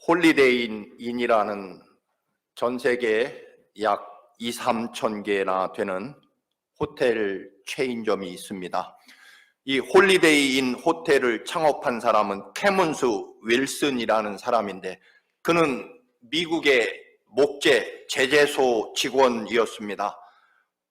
홀리데이 인이라는 전 세계에 약 2, 3천 개나 되는 호텔 체인점이 있습니다. 이 홀리데이인 호텔을 창업한 사람은 캐문스 윌슨이라는 사람인데, 그는 미국의 목재 제재소 직원이었습니다.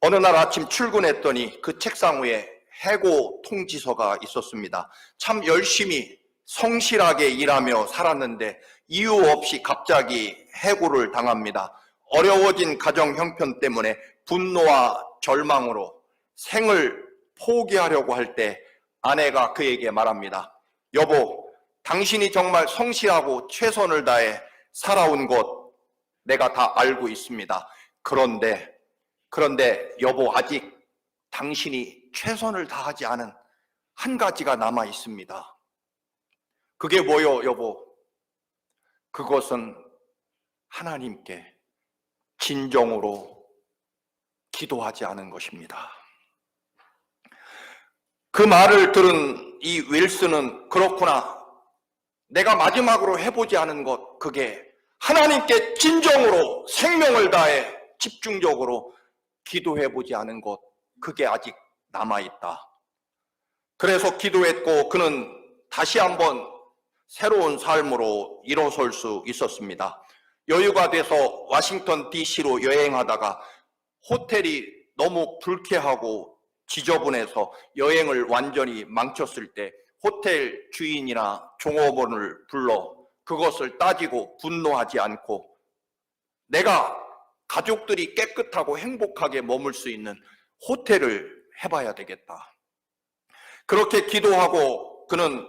어느 날 아침 출근했더니 그 책상 위에 해고 통지서가 있었습니다. 참 열심히 성실하게 일하며 살았는데 이유 없이 갑자기 해고를 당합니다. 어려워진 가정 형편 때문에 분노와 절망으로 생을 포기하려고 할 때 아내가 그에게 말합니다. 여보, 당신이 정말 성실하고 최선을 다해 살아온 것 내가 다 알고 있습니다. 그런데 여보, 아직 당신이 최선을 다하지 않은 한 가지가 남아 있습니다. 그게 뭐요, 여보? 그것은 하나님께 진정으로 기도하지 않은 것입니다. 그 말을 들은 이 윌슨은, 그렇구나, 내가 마지막으로 해보지 않은 것, 그게 하나님께 진정으로 생명을 다해 집중적으로 기도해보지 않은 것, 그게 아직 남아있다. 그래서 기도했고 그는 다시 한번 새로운 삶으로 일어설 수 있었습니다. 여유가 돼서 워싱턴 DC로 여행하다가 호텔이 너무 불쾌하고 지저분해서 여행을 완전히 망쳤을 때 호텔 주인이나 종업원을 불러 그것을 따지고 분노하지 않고 내가 가족들이 깨끗하고 행복하게 머물 수 있는 호텔을 해봐야 되겠다. 그렇게 기도하고 그는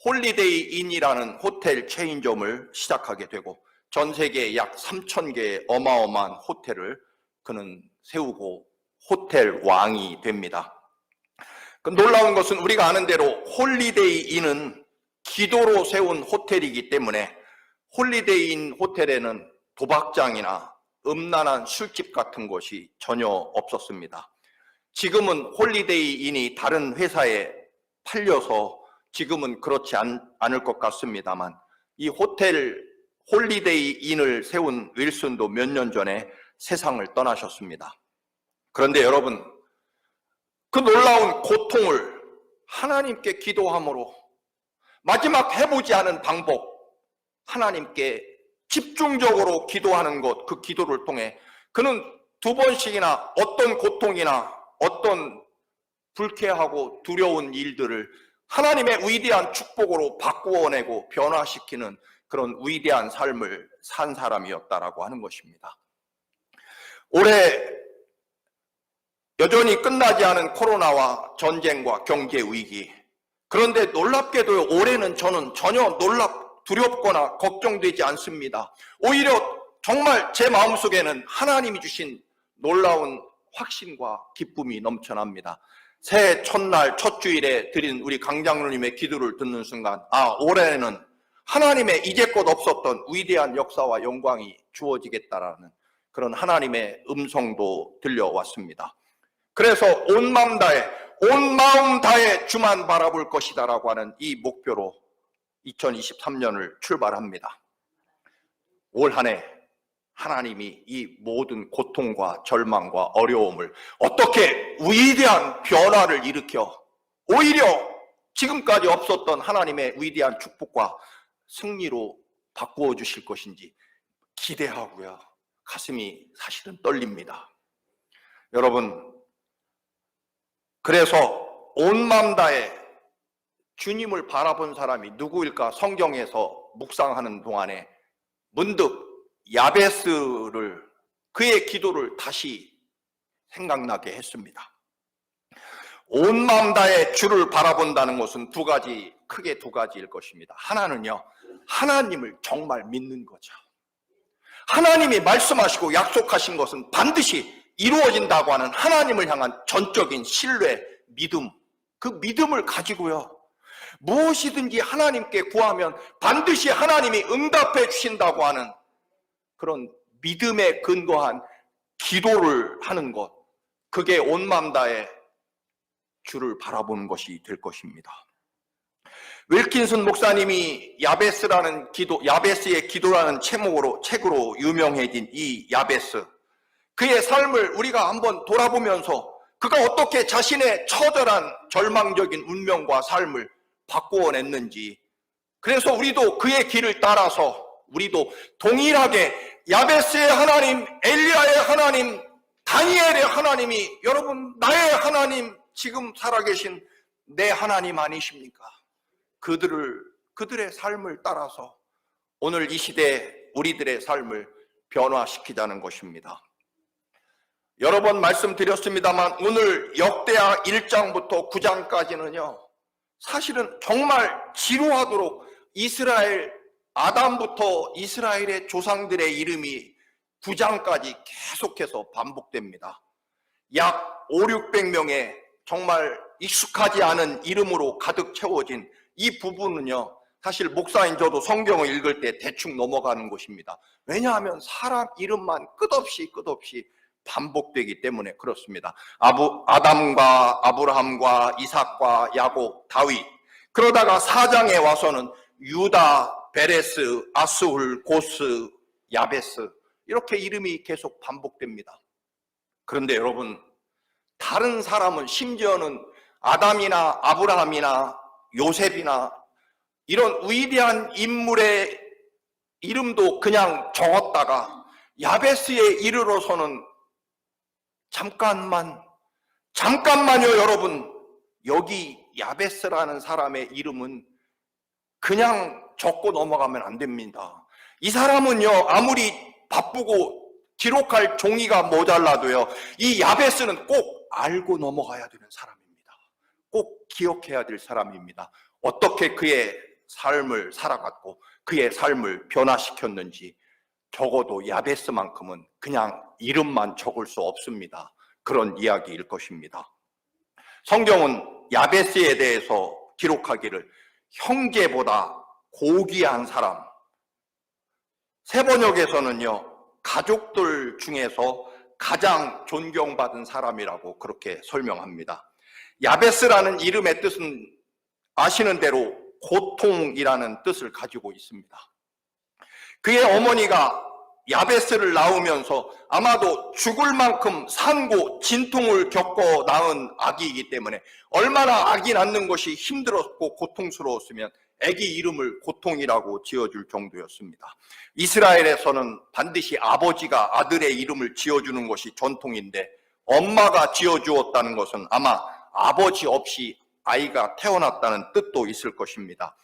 홀리데이 인이라는 호텔 체인점을 시작하게 되고 전 세계에 약 3천 개의 어마어마한 호텔을 그는 세우고 호텔 왕이 됩니다. 놀라운 것은 우리가 아는 대로 홀리데이 인은 기도로 세운 호텔이기 때문에 홀리데이 인 호텔에는 도박장이나 음란한 술집 같은 것이 전혀 없었습니다. 지금은 홀리데이 인이 다른 회사에 팔려서 지금은 그렇지 않을 것 같습니다만, 이 호텔 홀리데이 인을 세운 윌슨도 몇 년 전에 세상을 떠나셨습니다. 그런데 여러분, 그 놀라운 고통을 하나님께 기도함으로 마지막 해보지 않은 방법, 하나님께 집중적으로 기도하는 것, 그 기도를 통해 그는 2번씩이나 어떤 고통이나 어떤 불쾌하고 두려운 일들을 하나님의 위대한 축복으로 바꾸어내고 변화시키는 그런 위대한 삶을 산 사람이었다라고 하는 것입니다. 올해 여전히 끝나지 않은 코로나와 전쟁과 경제 위기, 그런데 놀랍게도 올해는 저는 전혀 두렵거나 걱정되지 않습니다. 오히려 정말 제 마음속에는 하나님이 주신 놀라운 확신과 기쁨이 넘쳐납니다. 새해 첫날 첫 주일에 드린 우리 강장로님의 기도를 듣는 순간, 올해는 하나님의 이제껏 없었던 위대한 역사와 영광이 주어지겠다라는 그런 하나님의 음성도 들려왔습니다. 그래서 온 마음 다해 주만 바라볼 것이다라고 하는 이 목표로 2023년을 출발합니다. 올 한 해 하나님이 이 모든 고통과 절망과 어려움을 어떻게 위대한 변화를 일으켜 오히려 지금까지 없었던 하나님의 위대한 축복과 승리로 바꾸어 주실 것인지 기대하고요. 가슴이 사실은 떨립니다. 여러분, 그래서 온 마음 다해 주님을 바라본 사람이 누구일까 성경에서 묵상하는 동안에 문득 야베스를, 그의 기도를 다시 생각나게 했습니다. 온 마음 다해 주를 바라본다는 것은 크게 두 가지일 것입니다. 하나는요, 하나님을 정말 믿는 거죠. 하나님이 말씀하시고 약속하신 것은 반드시 이루어진다고 하는 하나님을 향한 전적인 신뢰, 믿음, 그 믿음을 가지고요, 무엇이든지 하나님께 구하면 반드시 하나님이 응답해 주신다고 하는 그런 믿음에 근거한 기도를 하는 것, 그게 온 마음 다해 주를 바라보는 것이 될 것입니다. 윌킨슨 목사님이 야베스의 기도라는 책으로 유명해진 이 야베스, 그의 삶을 우리가 한번 돌아보면서 그가 어떻게 자신의 처절한 절망적인 운명과 삶을 바꾸어냈는지, 그래서 우리도 그의 길을 따라서 우리도 동일하게 야베스의 하나님, 엘리야의 하나님, 다니엘의 하나님이 여러분 나의 하나님, 지금 살아계신 내 하나님 아니십니까? 그들의 삶을 따라서 오늘 이 시대 우리들의 삶을 변화시키자는 것입니다. 여러 번 말씀드렸습니다만 오늘 역대하 1장부터 9장까지는요 사실은 정말 지루하도록 아담부터 이스라엘의 조상들의 이름이 9장까지 계속해서 반복됩니다. 약 500~600명의 정말 익숙하지 않은 이름으로 가득 채워진 이 부분은요 사실 목사인 저도 성경을 읽을 때 대충 넘어가는 것입니다. 왜냐하면 사람 이름만 끝없이 반복되기 때문에 그렇습니다. 아담과 아브라함과 이삭과 야곱, 다윗, 그러다가 4장에 와서는 유다, 베레스, 아스훌, 고스, 야베스, 이렇게 이름이 계속 반복됩니다. 그런데 여러분, 다른 사람은, 심지어는 아담이나 아브라함이나 요셉이나 이런 위대한 인물의 이름도 그냥 적었다가 야베스에 이르러서는 잠깐만요 여러분, 여기 야베스라는 사람의 이름은 그냥 적고 넘어가면 안 됩니다. 이 사람은요 아무리 바쁘고 기록할 종이가 모자라도요 이 야베스는 꼭 알고 넘어가야 되는 사람입니다. 꼭 기억해야 될 사람입니다. 어떻게 그의 삶을 살아갔고 그의 삶을 변화시켰는지 적어도 야베스만큼은 그냥 이름만 적을 수 없습니다. 그런 이야기일 것입니다. 성경은 야베스에 대해서 기록하기를 형제보다 고귀한 사람, 세번역에서는요 가족들 중에서 가장 존경받은 사람이라고 그렇게 설명합니다. 야베스라는 이름의 뜻은 아시는 대로 고통이라는 뜻을 가지고 있습니다. 그의 어머니가 야베스를 낳으면서 아마도 죽을 만큼 산고 진통을 겪어 낳은 아기이기 때문에 얼마나 아기 낳는 것이 힘들었고 고통스러웠으면 아기 이름을 고통이라고 지어줄 정도였습니다. 이스라엘에서는 반드시 아버지가 아들의 이름을 지어주는 것이 전통인데 엄마가 지어주었다는 것은 아마 아버지 없이 아이가 태어났다는 뜻도 있을 것입니다.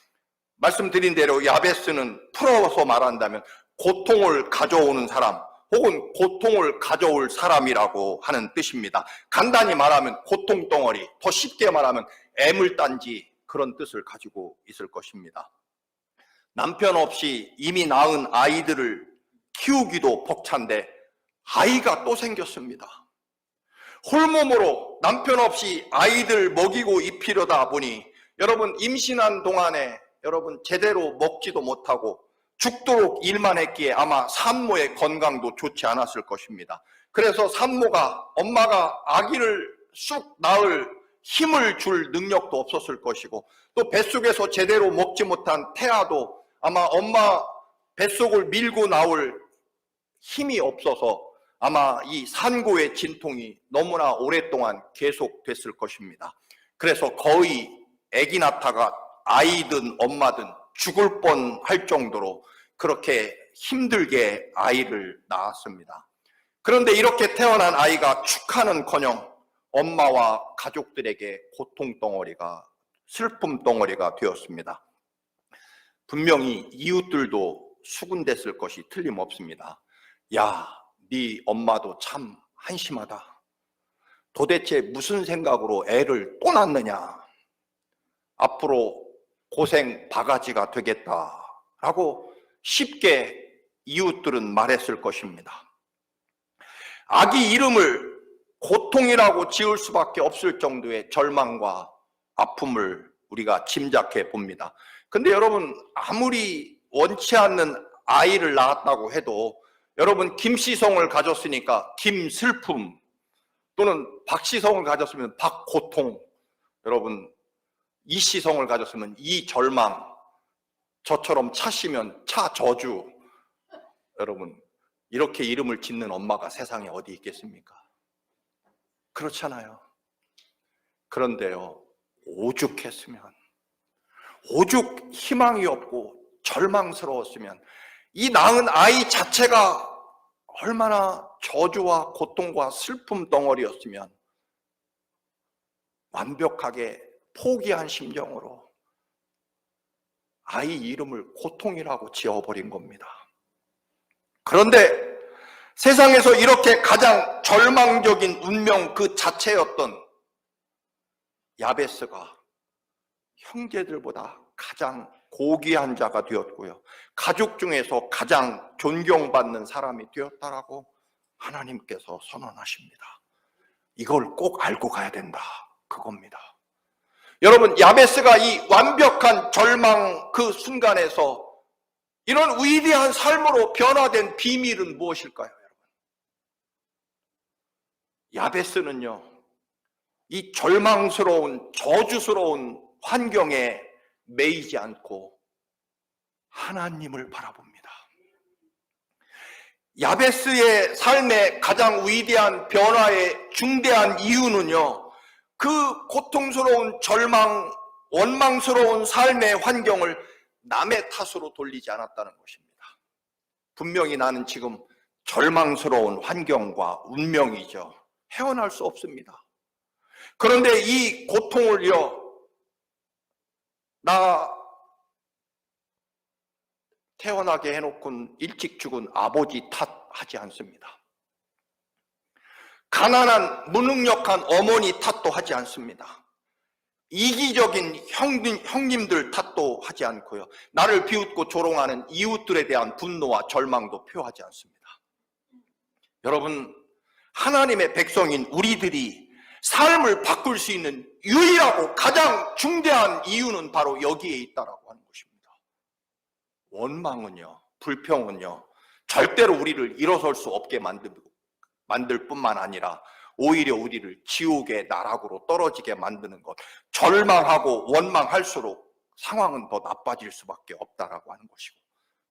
말씀드린 대로 야베스는 풀어서 말한다면 고통을 가져오는 사람 혹은 고통을 가져올 사람이라고 하는 뜻입니다. 간단히 말하면 고통덩어리, 더 쉽게 말하면 애물단지, 그런 뜻을 가지고 있을 것입니다. 남편 없이 이미 낳은 아이들을 키우기도 벅찬데 아이가 또 생겼습니다. 홀몸으로 남편 없이 아이들 먹이고 입히려다 보니 여러분 임신한 동안에 여러분 제대로 먹지도 못하고 죽도록 일만 했기에 아마 산모의 건강도 좋지 않았을 것입니다. 그래서 산모가, 엄마가 아기를 쑥 낳을 힘을 줄 능력도 없었을 것이고 또 뱃속에서 제대로 먹지 못한 태아도 아마 엄마 뱃속을 밀고 나올 힘이 없어서 아마 이 산고의 진통이 너무나 오랫동안 계속됐을 것입니다. 그래서 거의 아기 낳다가 아이든 엄마든 죽을 뻔할 정도로 그렇게 힘들게 아이를 낳았습니다. 그런데 이렇게 태어난 아이가 축하는커녕 엄마와 가족들에게 고통덩어리가, 슬픔덩어리가 되었습니다. 분명히 이웃들도 수군댔을 것이 틀림없습니다. 야, 네 엄마도 참 한심하다. 도대체 무슨 생각으로 애를 또 낳느냐. 앞으로 고생 바가지가 되겠다라고 쉽게 이웃들은 말했을 것입니다. 아기 이름을 고통이라고 지을 수밖에 없을 정도의 절망과 아픔을 우리가 짐작해 봅니다. 근데 여러분, 아무리 원치 않는 아이를 낳았다고 해도 여러분 김씨성을 가졌으니까 김슬픔, 또는 박씨성을 가졌으면 박고통, 여러분 이 시성을 가졌으면 이 절망, 저처럼 차시면 차 저주, 여러분 이렇게 이름을 짓는 엄마가 세상에 어디 있겠습니까? 그렇잖아요. 그런데요, 오죽했으면, 오죽 희망이 없고 절망스러웠으면 이 낳은 아이 자체가 얼마나 저주와 고통과 슬픔 덩어리였으면 완벽하게 포기한 심정으로 아이 이름을 고통이라고 지어버린 겁니다. 그런데 세상에서 이렇게 가장 절망적인 운명 그 자체였던 야베스가 형제들보다 가장 고귀한 자가 되었고요, 가족 중에서 가장 존경받는 사람이 되었다라고 하나님께서 선언하십니다. 이걸 꼭 알고 가야 된다, 그겁니다. 여러분, 야베스가 이 완벽한 절망 그 순간에서 이런 위대한 삶으로 변화된 비밀은 무엇일까요, 여러분? 야베스는요, 이 절망스러운 저주스러운 환경에 매이지 않고 하나님을 바라봅니다. 야베스의 삶의 가장 위대한 변화의 중대한 이유는요, 그 고통스러운 절망, 원망스러운 삶의 환경을 남의 탓으로 돌리지 않았다는 것입니다. 분명히 나는 지금 절망스러운 환경과 운명이죠. 헤어날 수 없습니다. 그런데 이 고통을요, 나 태어나게 해놓고는 일찍 죽은 아버지 탓하지 않습니다. 가난한 무능력한 어머니 탓도 하지 않습니다. 이기적인 형님들 탓도 하지 않고요, 나를 비웃고 조롱하는 이웃들에 대한 분노와 절망도 표하지 않습니다. 여러분, 하나님의 백성인 우리들이 삶을 바꿀 수 있는 유일하고 가장 중대한 이유는 바로 여기에 있다라고 하는 것입니다. 원망은요, 불평은요, 절대로 우리를 일어설 수 없게 만들 뿐만 아니라 오히려 우리를 지옥의 나락으로 떨어지게 만드는 것, 절망하고 원망할수록 상황은 더 나빠질 수밖에 없다라고 하는 것이고,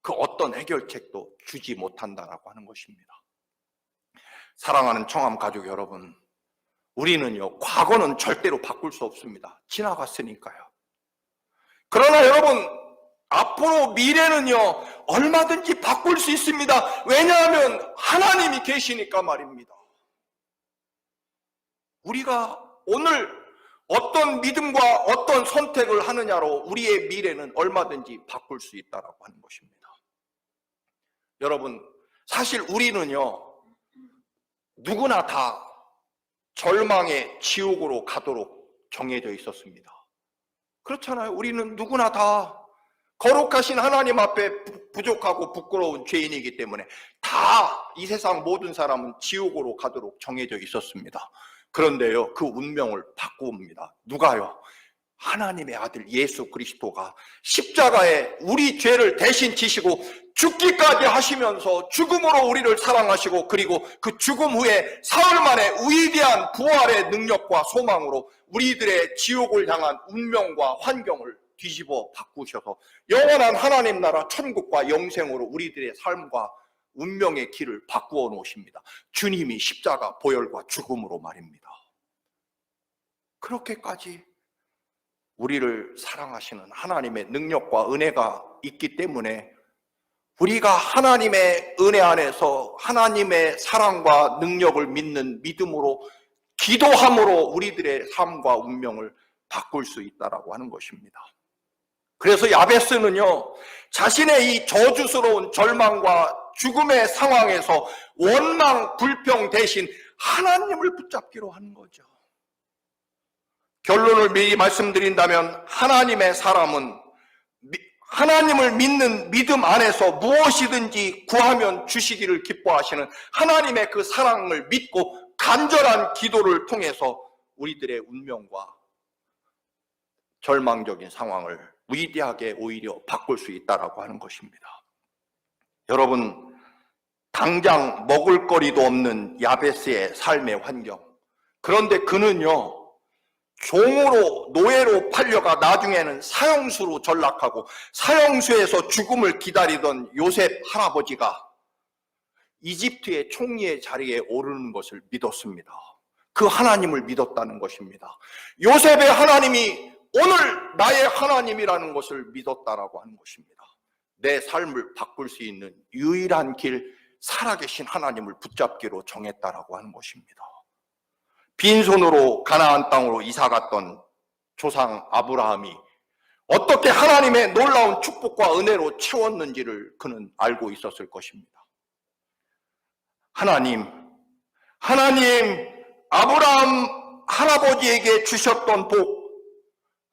그 어떤 해결책도 주지 못한다라고 하는 것입니다. 사랑하는 청암 가족 여러분, 우리는요, 과거는 절대로 바꿀 수 없습니다. 지나갔으니까요. 그러나 여러분, 앞으로 미래는요, 얼마든지 바꿀 수 있습니다. 왜냐하면 하나님이 계시니까 말입니다. 우리가 오늘 어떤 믿음과 어떤 선택을 하느냐로 우리의 미래는 얼마든지 바꿀 수 있다라고 하는 것입니다. 여러분, 사실 우리는요, 누구나 다 절망의 지옥으로 가도록 정해져 있었습니다. 그렇잖아요. 우리는 누구나 다 거룩하신 하나님 앞에 부족하고 부끄러운 죄인이기 때문에 다 이 세상 모든 사람은 지옥으로 가도록 정해져 있었습니다. 그런데요, 그 운명을 바꿉니다. 누가요? 하나님의 아들 예수 그리스도가 십자가에 우리 죄를 대신 지시고 죽기까지 하시면서 죽음으로 우리를 사랑하시고, 그리고 그 죽음 후에 사흘 만에 위대한 부활의 능력과 소망으로 우리들의 지옥을 향한 운명과 환경을 뒤집어 바꾸셔서 영원한 하나님 나라 천국과 영생으로 우리들의 삶과 운명의 길을 바꾸어 놓으십니다. 주님이 십자가 보혈과 죽음으로 말입니다. 그렇게까지 우리를 사랑하시는 하나님의 능력과 은혜가 있기 때문에 우리가 하나님의 은혜 안에서 하나님의 사랑과 능력을 믿는 믿음으로 기도함으로 우리들의 삶과 운명을 바꿀 수 있다라고 하는 것입니다. 그래서 야베스는요, 자신의 이 저주스러운 절망과 죽음의 상황에서 원망, 불평 대신 하나님을 붙잡기로 하는 거죠. 결론을 미리 말씀드린다면 하나님의 사람은 하나님을 믿는 믿음 안에서 무엇이든지 구하면 주시기를 기뻐하시는 하나님의 그 사랑을 믿고 간절한 기도를 통해서 우리들의 운명과 절망적인 상황을 위대하게 오히려 바꿀 수 있다라고 하는 것입니다. 여러분, 당장 먹을 거리도 없는 야베스의 삶의 환경, 그런데 그는요, 종으로 노예로 팔려가 나중에는 사형수로 전락하고 사형수에서 죽음을 기다리던 요셉 할아버지가 이집트의 총리의 자리에 오르는 것을 믿었습니다. 그 하나님을 믿었다는 것입니다. 요셉의 하나님이 오늘 나의 하나님이라는 것을 믿었다라고 하는 것입니다. 내 삶을 바꿀 수 있는 유일한 길, 살아계신 하나님을 붙잡기로 정했다라고 하는 것입니다. 빈손으로 가나안 땅으로 이사갔던 조상 아브라함이 어떻게 하나님의 놀라운 축복과 은혜로 채웠는지를 그는 알고 있었을 것입니다. 하나님 아브라함 할아버지에게 주셨던 복,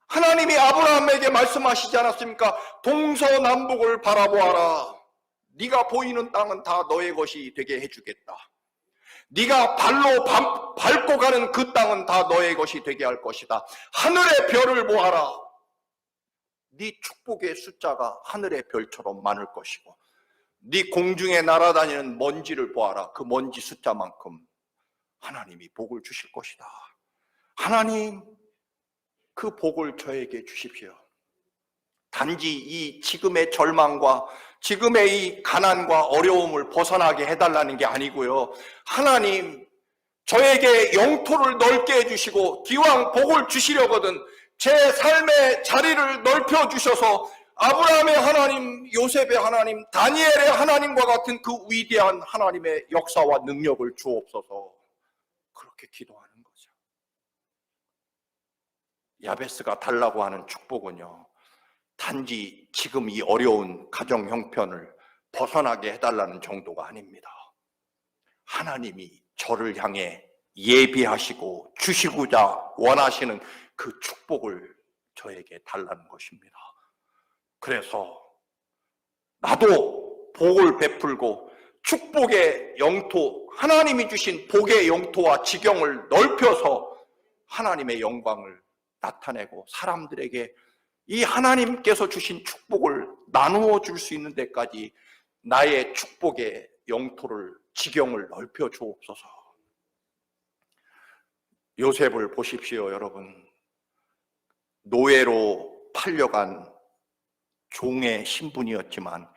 하나님이 아브라함에게 말씀하시지 않았습니까? 동서남북을 바라보아라. 네가 보이는 땅은 다 너의 것이 되게 해주겠다. 네가 발로 밟고 가는 그 땅은 다 너의 것이 되게 할 것이다. 하늘의 별을 보아라. 네 축복의 숫자가 하늘의 별처럼 많을 것이고, 네 공중에 날아다니는 먼지를 보아라. 그 먼지 숫자만큼 하나님이 복을 주실 것이다. 하나님, 그 복을 저에게 주십시오. 단지 이 지금의 절망과 지금의 이 가난과 어려움을 벗어나게 해달라는 게 아니고요. 하나님, 저에게 영토를 넓게 해주시고 기왕 복을 주시려거든 제 삶의 자리를 넓혀주셔서 아브라함의 하나님, 요셉의 하나님, 다니엘의 하나님과 같은 그 위대한 하나님의 역사와 능력을 주옵소서. 그렇게 기도하는 거죠. 야베스가 달라고 하는 축복은요, 단지 지금 이 어려운 가정 형편을 벗어나게 해달라는 정도가 아닙니다. 하나님이 저를 향해 예비하시고 주시고자 원하시는 그 축복을 저에게 달라는 것입니다. 그래서 나도 복을 베풀고 축복의 영토, 하나님이 주신 복의 영토와 지경을 넓혀서 하나님의 영광을 나타내고 사람들에게 이 하나님께서 주신 축복을 나누어 줄 수 있는 데까지 나의 축복의 영토를, 지경을 넓혀 주옵소서. 요셉을 보십시오, 여러분. 노예로 팔려간 종의 신분이었지만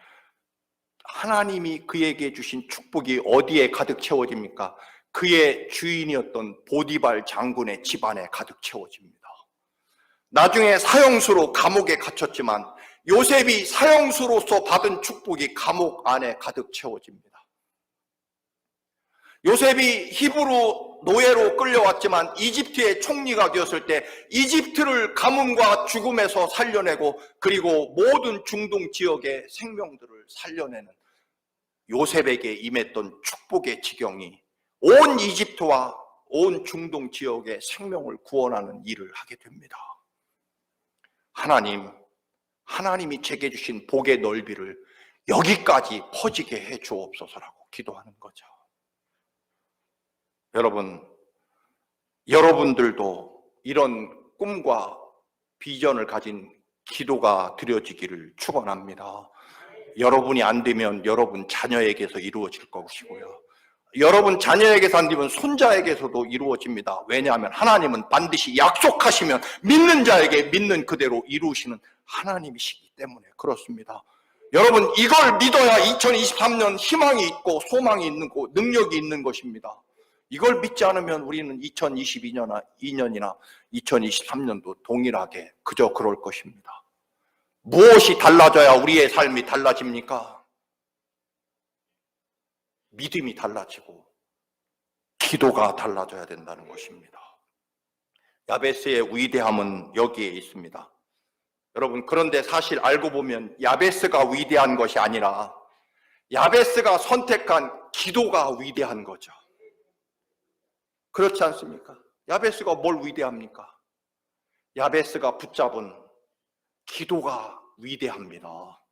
하나님이 그에게 주신 축복이 어디에 가득 채워집니까? 그의 주인이었던 보디발 장군의 집안에 가득 채워집니다. 나중에 사형수로 감옥에 갇혔지만 요셉이 사형수로서 받은 축복이 감옥 안에 가득 채워집니다. 요셉이 히브리 노예로 끌려왔지만 이집트의 총리가 되었을 때 이집트를 가뭄과 죽음에서 살려내고 그리고 모든 중동 지역의 생명들을 살려내는 요셉에게 임했던 축복의 지경이 온 이집트와 온 중동 지역의 생명을 구원하는 일을 하게 됩니다. 하나님이 제게 주신 복의 넓이를 여기까지 퍼지게 해 주옵소서라고 기도하는 거죠. 여러분들도 이런 꿈과 비전을 가진 기도가 드려지기를 축원합니다. 여러분이 안 되면 여러분 자녀에게서 이루어질 것이고요. 여러분 자녀에게서 안 되면 손자에게서도 이루어집니다. 왜냐하면 하나님은 반드시 약속하시면 믿는 자에게 믿는 그대로 이루시는 하나님이시기 때문에 그렇습니다. 여러분, 이걸 믿어야 2023년 희망이 있고 소망이 있는 거, 능력이 있는 것입니다. 이걸 믿지 않으면 우리는 2022년이나 2023년도 동일하게 그저 그럴 것입니다. 무엇이 달라져야 우리의 삶이 달라집니까? 믿음이 달라지고 기도가 달라져야 된다는 것입니다. 야베스의 위대함은 여기에 있습니다. 여러분, 그런데 사실 알고 보면 야베스가 위대한 것이 아니라 야베스가 선택한 기도가 위대한 거죠. 그렇지 않습니까? 야베스가 뭘 위대합니까? 야베스가 붙잡은 기도가 위대합니다.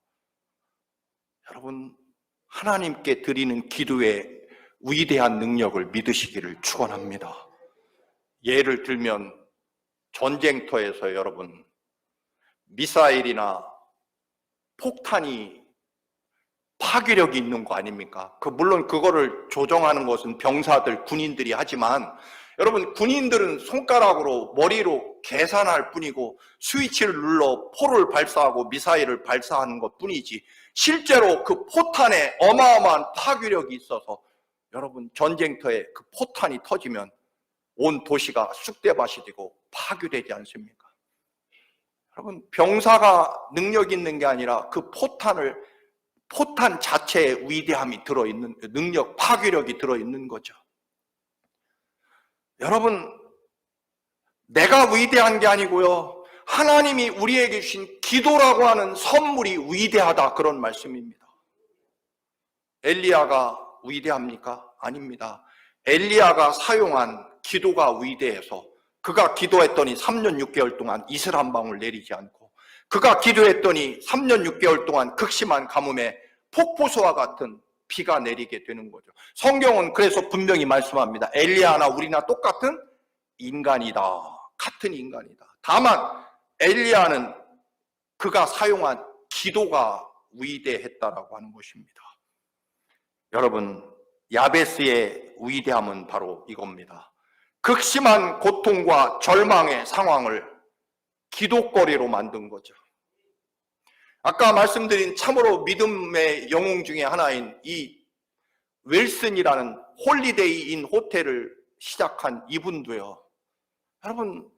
여러분, 하나님께 드리는 기도의 위대한 능력을 믿으시기를 축원합니다. 예를 들면 전쟁터에서 여러분, 미사일이나 폭탄이 파괴력이 있는 거 아닙니까? 물론 그거를 조정하는 것은 병사들, 군인들이 하지만 여러분, 군인들은 손가락으로 머리로 계산할 뿐이고 스위치를 눌러 포를 발사하고 미사일을 발사하는 것 뿐이지 실제로 그 포탄에 어마어마한 파괴력이 있어서 여러분, 전쟁터에 그 포탄이 터지면 온 도시가 쑥대밭이 되고 파괴되지 않습니까? 여러분, 병사가 능력 있는 게 아니라 그 포탄 자체에 위대함이 들어있는, 능력, 파괴력이 들어있는 거죠. 여러분, 내가 위대한 게 아니고요, 하나님이 우리에게 주신 기도라고 하는 선물이 위대하다, 그런 말씀입니다. 엘리야가 위대합니까? 아닙니다. 엘리야가 사용한 기도가 위대해서 그가 기도했더니 3년 6개월 동안 이슬 한 방울 내리지 않고, 그가 기도했더니 3년 6개월 동안 극심한 가뭄에 폭포수와 같은 비가 내리게 되는 거죠. 성경은 그래서 분명히 말씀합니다. 엘리야나 우리나 똑같은 인간이다. 같은 인간이다. 다만 엘리야는 그가 사용한 기도가 위대했다라고 하는 것입니다. 여러분, 야베스의 위대함은 바로 이겁니다. 극심한 고통과 절망의 상황을 기도거리로 만든 거죠. 아까 말씀드린 참으로 믿음의 영웅 중에 하나인 이 윌슨이라는 홀리데이 인 호텔을 시작한 이분도요, 여러분,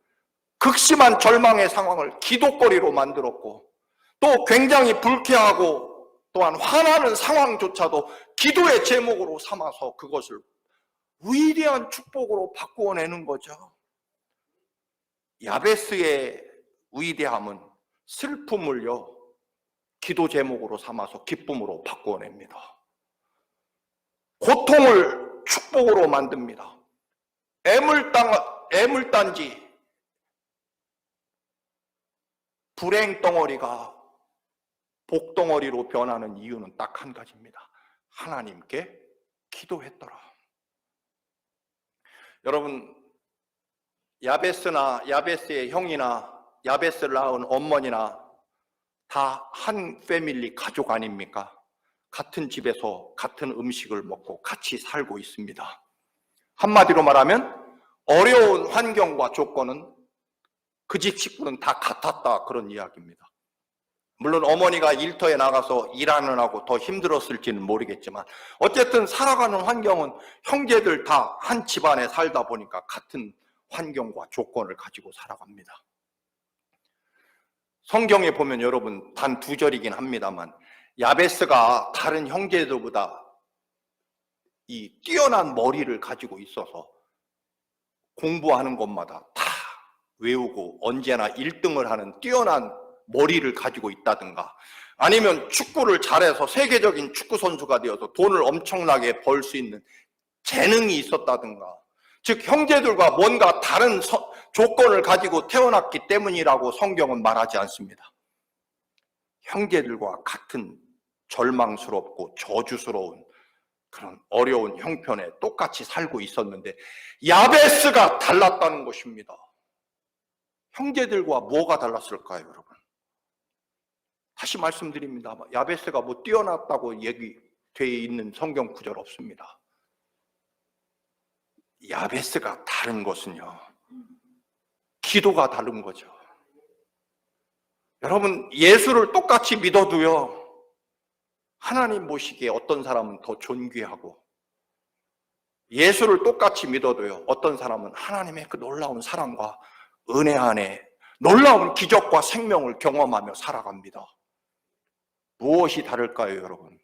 극심한 절망의 상황을 기도거리로 만들었고, 또 굉장히 불쾌하고 또한 화나는 상황조차도 기도의 제목으로 삼아서 그것을 위대한 축복으로 바꾸어내는 거죠. 야베스의 위대함은 슬픔을요, 기도 제목으로 삼아서 기쁨으로 바꾸어냅니다. 고통을 축복으로 만듭니다. 애물단지 불행 덩어리가 복덩어리로 변하는 이유는 딱 한 가지입니다. 하나님께 기도했더라. 여러분, 야베스나 야베스의 형이나 야베스를 낳은 어머니나 다 한 패밀리 가족 아닙니까? 같은 집에서 같은 음식을 먹고 같이 살고 있습니다. 한마디로 말하면 어려운 환경과 조건은 그 집 식구는 다 같았다, 그런 이야기입니다. 물론 어머니가 일터에 나가서 일하느라고 더 힘들었을지는 모르겠지만 어쨌든 살아가는 환경은 형제들 다 한 집안에 살다 보니까 같은 환경과 조건을 가지고 살아갑니다. 성경에 보면 여러분, 단 2절이긴 합니다만 야베스가 다른 형제들보다 이 뛰어난 머리를 가지고 있어서 공부하는 것마다 다 외우고 언제나 1등을 하는 뛰어난 머리를 가지고 있다든가, 아니면 축구를 잘해서 세계적인 축구 선수가 되어서 돈을 엄청나게 벌 수 있는 재능이 있었다든가, 즉 형제들과 뭔가 다른 조건을 가지고 태어났기 때문이라고 성경은 말하지 않습니다. 형제들과 같은 절망스럽고 저주스러운 그런 어려운 형편에 똑같이 살고 있었는데 야베스가 달랐다는 것입니다. 형제들과 뭐가 달랐을까요, 여러분? 다시 말씀드립니다. 야베스가 뭐 뛰어났다고 얘기되어 있는 성경 구절 없습니다. 야베스가 다른 것은요, 기도가 다른 거죠. 여러분, 예수를 똑같이 믿어도요, 하나님 보시기에 어떤 사람은 더 존귀하고, 예수를 똑같이 믿어도요, 어떤 사람은 하나님의 그 놀라운 사랑과 은혜 안에 놀라운 기적과 생명을 경험하며 살아갑니다. 무엇이 다를까요, 여러분?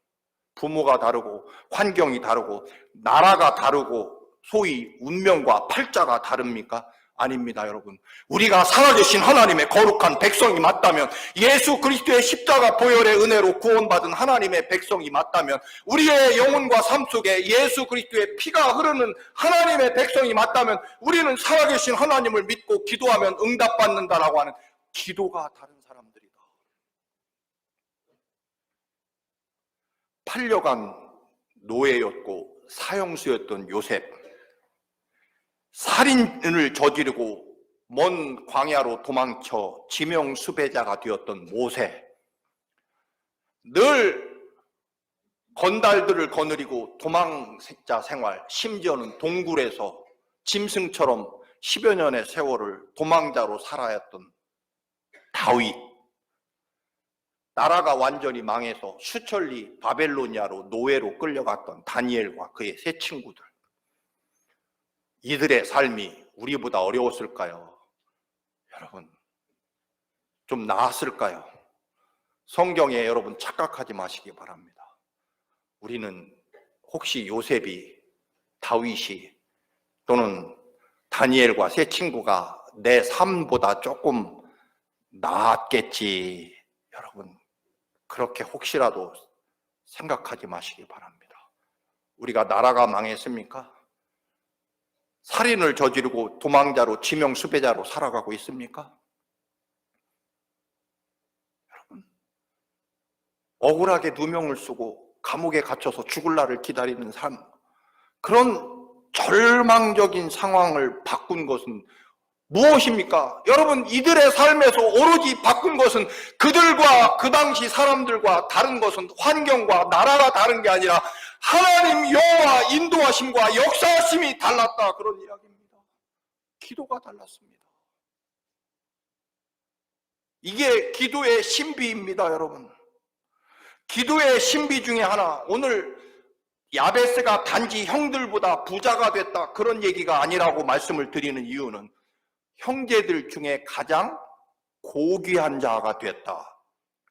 부모가 다르고 환경이 다르고 나라가 다르고 소위 운명과 팔자가 다릅니까? 아닙니다, 여러분. 우리가 살아계신 하나님의 거룩한 백성이 맞다면, 예수 그리스도의 십자가 보혈의 은혜로 구원받은 하나님의 백성이 맞다면, 우리의 영혼과 삶 속에 예수 그리스도의 피가 흐르는 하나님의 백성이 맞다면, 우리는 살아계신 하나님을 믿고 기도하면 응답받는다라고 하는 기도가 다른 사람들이다. 8년간 노예였고 사형수였던 요셉, 살인을 저지르고 먼 광야로 도망쳐 지명 수배자가 되었던 모세, 늘 건달들을 거느리고 도망자 생활, 심지어는 동굴에서 짐승처럼 10여 년의 세월을 도망자로 살아야 했던 다윗, 나라가 완전히 망해서 수천리 바벨로니아로 노예로 끌려갔던 다니엘과 그의 세 친구들, 이들의 삶이 우리보다 어려웠을까요? 여러분, 좀 나았을까요? 성경에 여러분 착각하지 마시기 바랍니다. 우리는 혹시 요셉이, 다윗이 또는 다니엘과 세 친구가 내 삶보다 조금 나았겠지, 여러분 그렇게 혹시라도 생각하지 마시기 바랍니다. 우리가 나라가 망했습니까? 살인을 저지르고 도망자로 지명수배자로 살아가고 있습니까? 여러분, 억울하게 누명을 쓰고 감옥에 갇혀서 죽을 날을 기다리는 삶, 그런 절망적인 상황을 바꾼 것은 무엇입니까? 여러분, 이들의 삶에서 오로지 바꾼 것은 그들과 그 당시 사람들과 다른 것은 환경과 나라가 다른 게 아니라 하나님 여호와 인도하심과 역사하심이 달랐다, 그런 이야기입니다. 기도가 달랐습니다. 이게 기도의 신비입니다, 여러분. 기도의 신비 중에 하나, 오늘 야베스가 단지 형들보다 부자가 됐다, 그런 얘기가 아니라고 말씀을 드리는 이유는 형제들 중에 가장 고귀한 자가 됐다.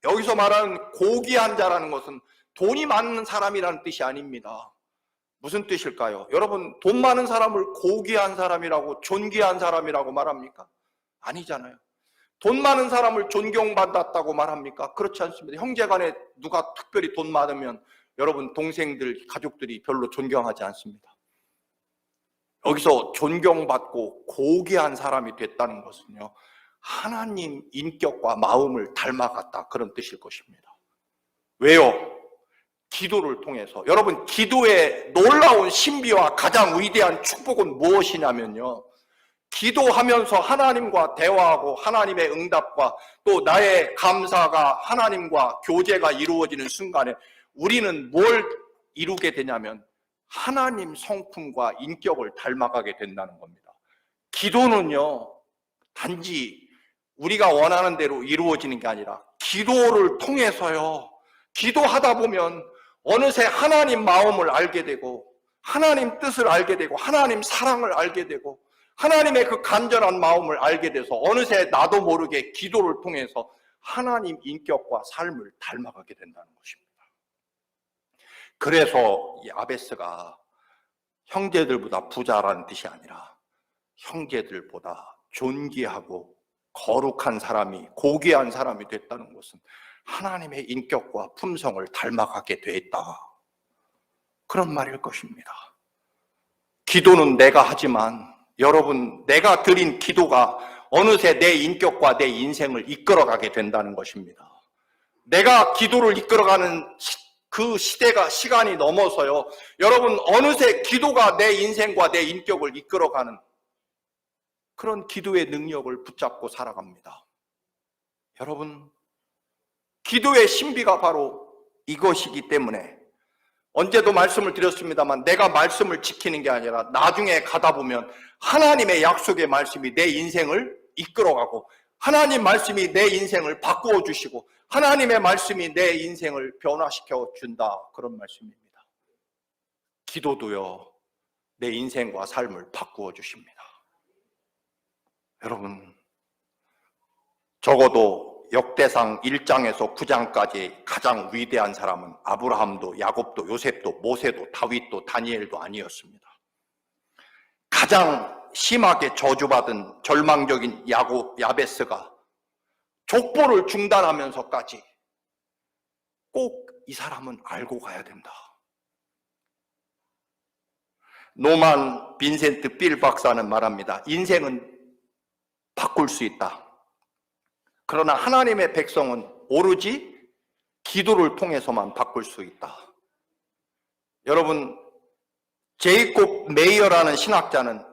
여기서 말하는 고귀한 자라는 것은 돈이 많은 사람이라는 뜻이 아닙니다. 무슨 뜻일까요? 여러분, 돈 많은 사람을 고귀한 사람이라고, 존귀한 사람이라고 말합니까? 아니잖아요. 돈 많은 사람을 존경받았다고 말합니까? 그렇지 않습니다. 형제간에 누가 특별히 돈 많으면 여러분, 동생들, 가족들이 별로 존경하지 않습니다. 여기서 존경받고 고귀한 사람이 됐다는 것은요, 하나님 인격과 마음을 닮아갔다, 그런 뜻일 것입니다. 왜요? 기도를 통해서. 여러분, 기도의 놀라운 신비와 가장 위대한 축복은 무엇이냐면요, 기도하면서 하나님과 대화하고 하나님의 응답과 또 나의 감사가 하나님과 교제가 이루어지는 순간에 우리는 뭘 이루게 되냐면 하나님 성품과 인격을 닮아가게 된다는 겁니다. 기도는요, 단지 우리가 원하는 대로 이루어지는 게 아니라 기도를 통해서요, 기도하다 보면 어느새 하나님 마음을 알게 되고 하나님 뜻을 알게 되고 하나님 사랑을 알게 되고 하나님의 그 간절한 마음을 알게 돼서 어느새 나도 모르게 기도를 통해서 하나님 인격과 삶을 닮아가게 된다는 것입니다. 그래서 야베스가 형제들보다 부자라는 뜻이 아니라 형제들보다 존귀하고 거룩한 사람이, 고귀한 사람이 됐다는 것은 하나님의 인격과 품성을 닮아가게 되었다, 그런 말일 것입니다. 기도는 내가 하지만 여러분, 내가 드린 기도가 어느새 내 인격과 내 인생을 이끌어가게 된다는 것입니다. 내가 기도를 이끌어가는 그 시간이 넘어서요, 여러분, 어느새 기도가 내 인생과 내 인격을 이끌어가는 그런 기도의 능력을 붙잡고 살아갑니다. 여러분, 기도의 신비가 바로 이것이기 때문에 언제도 말씀을 드렸습니다만, 내가 말씀을 지키는 게 아니라 나중에 가다 보면 하나님의 약속의 말씀이 내 인생을 이끌어가고 하나님 말씀이 내 인생을 바꾸어 주시고 하나님의 말씀이 내 인생을 변화시켜 준다, 그런 말씀입니다. 기도도요, 내 인생과 삶을 바꾸어 주십니다. 여러분, 적어도 역대상 1장에서 9장까지 가장 위대한 사람은 아브라함도 야곱도 요셉도 모세도 다윗도 다니엘도 아니었습니다. 가장 심하게 저주받은 절망적인 야베스가 족보를 중단하면서까지 꼭 이 사람은 알고 가야 된다. 노만 빈센트 필 박사는 말합니다. 인생은 바꿀 수 있다. 그러나 하나님의 백성은 오로지 기도를 통해서만 바꿀 수 있다. 여러분, 제이콥 메이어라는 신학자는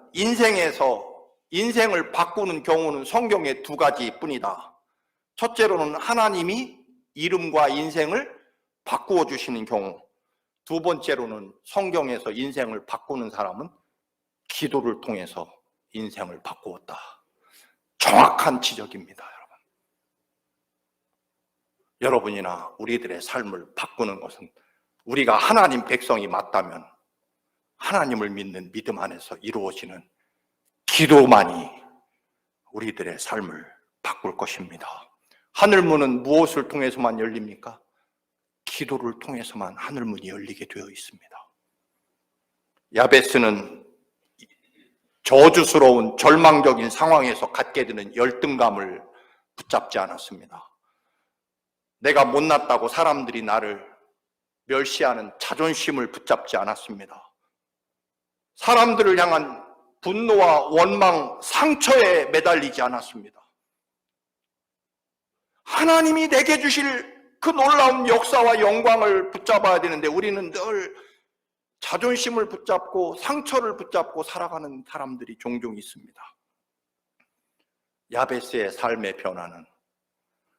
인생을 바꾸는 경우는 성경에 두 가지뿐이다. 첫째로는 하나님이 이름과 인생을 바꾸어 주시는 경우, 두 번째로는 성경에서 인생을 바꾸는 사람은 기도를 통해서 인생을 바꾸었다. 정확한 지적입니다, 여러분. 여러분이나 우리들의 삶을 바꾸는 것은 우리가 하나님 백성이 맞다면 하나님을 믿는 믿음 안에서 이루어지는 기도만이 우리들의 삶을 바꿀 것입니다. 하늘문은 무엇을 통해서만 열립니까? 기도를 통해서만 하늘문이 열리게 되어 있습니다. 야베스는 저주스러운 절망적인 상황에서 갖게 되는 열등감을 붙잡지 않았습니다. 내가 못났다고 사람들이 나를 멸시하는 자존심을 붙잡지 않았습니다. 사람들을 향한 분노와 원망, 상처에 매달리지 않았습니다. 하나님이 내게 주실 그 놀라운 역사와 영광을 붙잡아야 되는데 우리는 늘 자존심을 붙잡고 상처를 붙잡고 살아가는 사람들이 종종 있습니다. 야베스의 삶의 변화는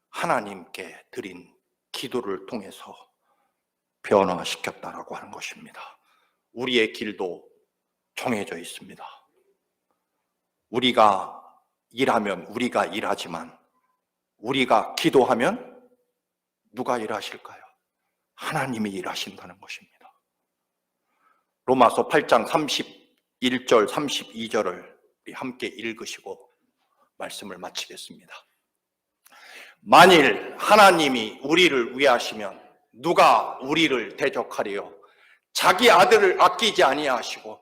하나님께 드린 기도를 통해서 변화시켰다라고 하는 것입니다. 우리의 길도 정해져 있습니다. 우리가 일하면 우리가 일하지만 우리가 기도하면 누가 일하실까요? 하나님이 일하신다는 것입니다. 로마서 8장 31절 32절을 우리 함께 읽으시고 말씀을 마치겠습니다. 만일 하나님이 우리를 위하시면 누가 우리를 대적하리요? 자기 아들을 아끼지 아니하시고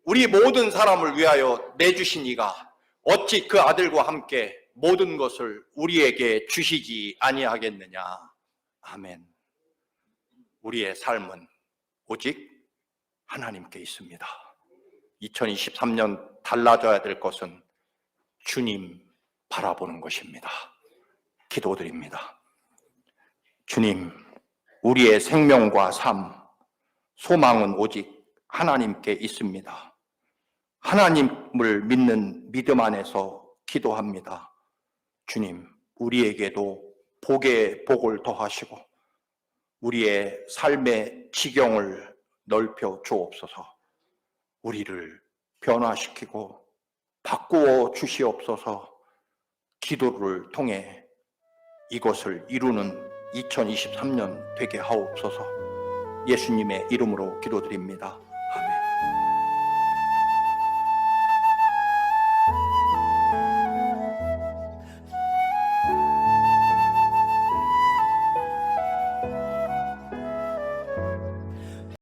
우리 모든 사람을 위하여 내주신 이가 어찌 그 아들과 함께 모든 것을 우리에게 주시지 아니하겠느냐. 아멘. 우리의 삶은 오직 하나님께 있습니다. 2023년 달라져야 될 것은 주님 바라보는 것입니다. 기도드립니다. 주님, 우리의 생명과 삶, 소망은 오직 하나님께 있습니다. 하나님을 믿는 믿음 안에서 기도합니다. 주님, 우리에게도 복에 복을 더하시고 우리의 삶의 지경을 넓혀 주옵소서. 우리를 변화시키고 바꾸어 주시옵소서. 기도를 통해 이것을 이루는 2023년 되게 하옵소서. 예수님의 이름으로 기도드립니다.